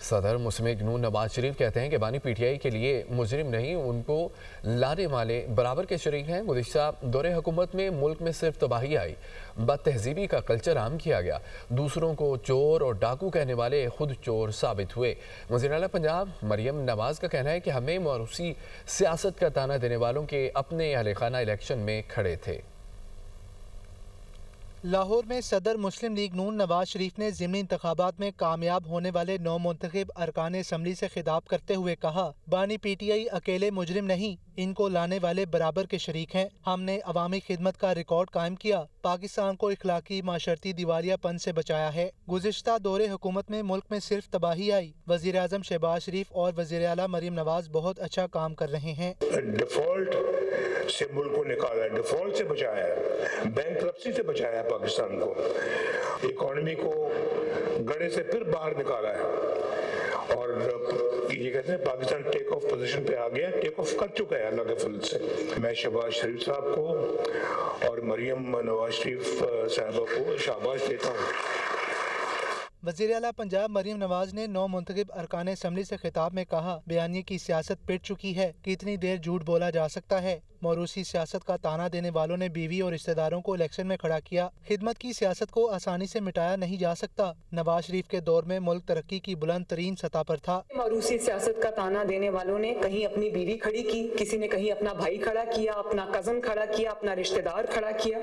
सदर मुस्लिम लीग नून नवाज शरीफ कहते हैं कि बानी पीटीआई के लिए मुजरिम नहीं, उनको लाने वाले बराबर के शरीक हैं। गुज़िश्ता दौरे हुकूमत में मुल्क में सिर्फ तबाही आई, बदतहजीबी का कल्चर आम किया गया, दूसरों को चोर और डाकू कहने वाले खुद चोर साबित हुए। वज़ीर आला पंजाब मरियम नवाज का कहना है कि हमें मरूसी सियासत का ताना देने वालों के अपने अहल खाना इलेक्शन में खड़े थे। लाहौर में सदर मुस्लिम लीग नून नवाज शरीफ ने ज़िमनी इंतखाबात में कामयाब होने वाले नौ मुंतखब अरकान असम्बली से खिताब करते हुए कहा, बानी पीटीआई अकेले मुजरिम नहीं, इनको लाने वाले बराबर के शरीक हैं। हमने अवामी खिदमत का रिकॉर्ड कायम किया, पाकिस्तान को इखलाकी माशरती दिवालियापन से बचाया है। गुज़िश्ता दौरे हुकूमत में मुल्क में सिर्फ तबाही आई, वज़ीर आज़म शहबाज शरीफ और वज़ीर आला मरियम नवाज बहुत अच्छा काम कर रहे हैं। डिफॉल्ट से मुल्क को निकाला है, डिफॉल्ट से बचाया है, बैंकरप्सी से बचाया है पाकिस्तान को, इकोनॉमी को गड़े से फिर बाहर निकाला है। और ये कहते हैं पाकिस्तान टेक ऑफ पोजीशन पे आ गया, टेक ऑफ कर चुका है अल्लाह के फजल से। मैं शहबाज शरीफ साहब को और मरियम नवाज शरीफ साहबा को शाबाश देता हूँ। वज़ीर आला पंजाब मरियम नवाज ने नौ मुंतखब अरकान असम्बली से खिताब में कहा, बयानिए की सियासत पिट चुकी है, कितनी देर झूठ बोला जा सकता है। मौरूसी सियासत का ताना देने वालों ने बीवी और रिश्तेदारों को इलेक्शन में खड़ा किया। खिदमत की सियासत को आसानी से मिटाया नहीं जा सकता। नवाज शरीफ के दौर में मुल्क तरक्की की बुलंद तरीन सतह पर था। मौरूसी सियासत का ताना देने वालों ने कहीं अपनी बीवी खड़ी की, किसी ने कहीं अपना भाई खड़ा किया, अपना कजन खड़ा किया, अपना रिश्तेदार खड़ा किया,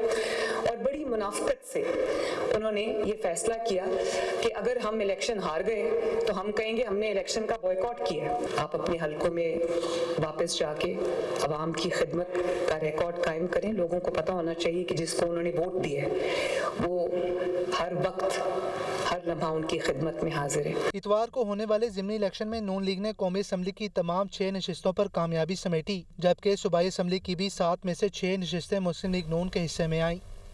और बड़ी मुनाफिकत से उन्होंने ये फैसला किया कि अगर हम इलेक्शन हार गए तो हम कहेंगे हमने इलेक्शन का बॉयकॉट किया। आप अपने हलकों में वापस जाके अवाम की खिदमत का रिकॉर्ड कायम करें। लोगों को पता होना चाहिए कि जिसको उन्होंने वोट दिया है वो हर वक्त हर लम्हा उनकी खिदमत में हाजिर है। इतवार को होने वाले ज़िमनी इलेक्शन में नून लीग ने कौमी असम्बली की तमाम 6 नशिस्तों पर कामयाबी समेटी, जबकि सूबाई असम्बली की भी 7 में से 6 नशिस्तें मुस्लिम लीग नून के हिस्से में आईं।